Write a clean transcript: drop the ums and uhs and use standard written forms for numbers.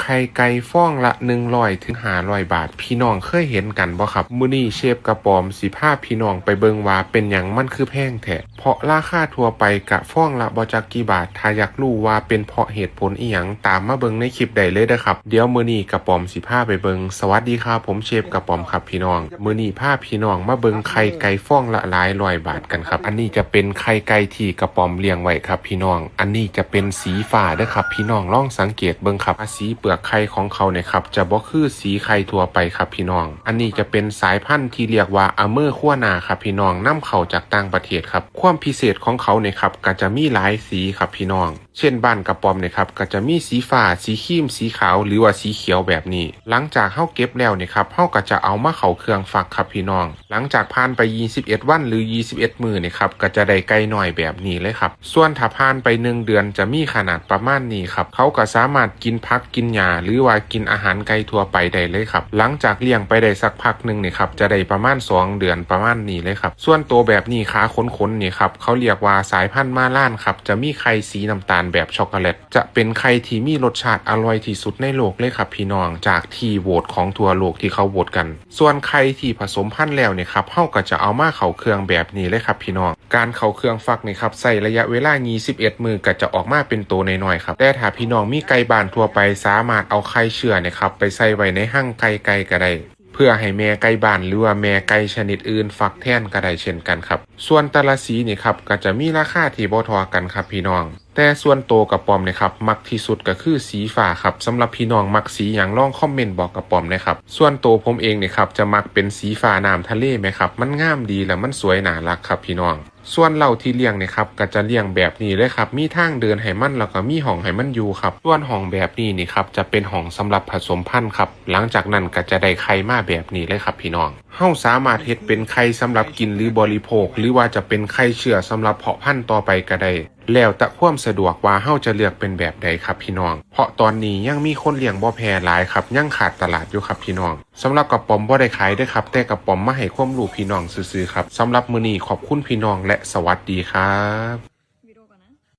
ข่ไก่ฟองละ100 ถึง 500 บาทพี่น้องเคยเห็นกันบ่ครับมื้อนี้เชฟกระป๋อมสิพาพี่น้องไปเบิ่งว่าเป็นหยังมันคือแพงแท้เพราะราคาทั่วไปกะฟองละบ่จักกี่บาทถ้าอยากรู้ว่าเป็นเพราะเหตุผลอีหยังตามมาเบิ่งในคลิปได้เลยเด้อครับเดี๋ยวมื้อนี้กระป๋อมสิพาไปเบิ่งสวัสดีครับผมเชฟกระป๋อมครับพี่น้องมื้อนี้พาพี่น้องมาเบิ่งไข่ไก่ฟองละหลายร้อยบาทกันครับอันนี้จะเป็นไข่ไก่ที่กระป๋อมเลี้ยงไว้ครับพี่น้องอันนี้จะเป็นสีฟ้าเด้อครับพี่น้องลองสังเกตเบิ่งครับสีเปลือกไข่ของเขาเนี่ยครับจะบ่คือสีไข่ทั่วไปครับพี่น้องอันนี้จะเป็นสายพันธุ์ที่เรียกว่าอเมอร์ขั้วหน้าครับพี่น้องนำเข้าจากต่างประเทศครับความพิเศษของเขาเนี่ยครับก็จะมีหลายสีครับพี่น้องเช่นบ้านกระป๋อมเนี่ยครับก็จะมีสีฟ้าสีครีมสีขาวหรือว่าสีเขียวแบบนี้หลังจากเฮาเก็บแล้วเนี่ยครับเฮาก็จะเอามาเข้าเครื่องฟักครับพี่น้องหลังจากผ่านไป21วันหรือ21มื้อเนี่ยครับก็จะได้ไก่น้อยแบบนี้เลยครับส่วนถ้าผ่านไป1เดือนจะมีขนาดประมาณนี้ครับเขาก็สามารถกินผักกินหญ้าหรือว่ากินอาหารไก่ทั่วไปได้เลยครับหลังจากเลี้ยงไปได้สักพักนึงเนี่ยครับจะได้ประมาณ2เดือนประมาณนี้เลยครับส่วนตัวแบบนี้ขาขนๆนี่ครับเขาเรียกว่าสายพันธุ์มาล่านครับจะมีไข่สีน้ำตาลแบบช็อกโกแลตจะเป็นไข่ที่มีรสชาติอร่อยที่สุดในโลกเลยครับพี่น้องจากที่โหวตของทั่วโลกที่เขาโหวตกันส่วนไข่ที่ผสมพันธุ์แล้วเนี่ยครับเฮาก็จะเอามาเข้าเครื่องแบบนี้เลยครับพี่น้องการเข้าเครื่องฟักนี่ครับใช้ระยะเวลา21มื้อก็จะออกมาเป็นตัวน้อยๆครับแต่ถ้าพี่น้องมีไก่บ้านทั่วไปสามารถเอาไข่เชื่อเนี่ยครับไปใส่ไว้ในหั่งไก่ก็ได้เพื่อให้แม่ไก่บ้านหรือว่าแม่ไก่ชนิดอื่นฟักแทนก็ได้เช่นกันครับส่วนแต่ละสีนี่ครับก็จะมีราคาที่บ่เท่ากันครับพี่น้องแต่ส่วนตัวกระป๋อมเนี่ยครับมักที่สุดก็คือสีฟ้าครับสำหรับพี่น้องมักสีอย่างลองคอมเมนต์บอกกระป๋อมนะครับส่วนตัวผมเองเนี่ยครับจะมักเป็นสีฟ้าน้ำทะเลไหมครับมันงามดีและมันสวยน่ารักครับพี่น้องส่วนเราที่เลี้ยงเนี่ยครับก็จะเลี้ยงแบบนี้เลยครับมีทางเดินให้มันแล้วก็มีห้องให้มันอยู่ครับส่วนห้องแบบนี้นี่ครับจะเป็นห้องสำหรับผสมพันธุ์ครับหลังจากนั้นก็จะได้ไข่มาแบบนี้เลยครับพี่น้องเฮาสามารถเฮ็ดเป็นไข่สำหรับกินหรือบริโภคหรือว่าจะเป็นไข่เชื่อสำหรับเพาะพันธุ์ต่อไปก็ได้แล้วแต่ความสะดวกว่าเฮาจะเลือกเป็นแบบใดครับพี่น้องเพราะตอนนี้ยังมีคนเลี้ยงบ่แพร่หลายครับยังขาดตลาดอยู่ครับพี่น้องสำหรับกระป๋อมบ่ได้ขายเด้อครับแต่กระป๋อมมาให้ความรู้พี่น้องซื่อๆครับสำหรับมื้อนี้ขอบคุณพี่น้องและสวัสดีครับ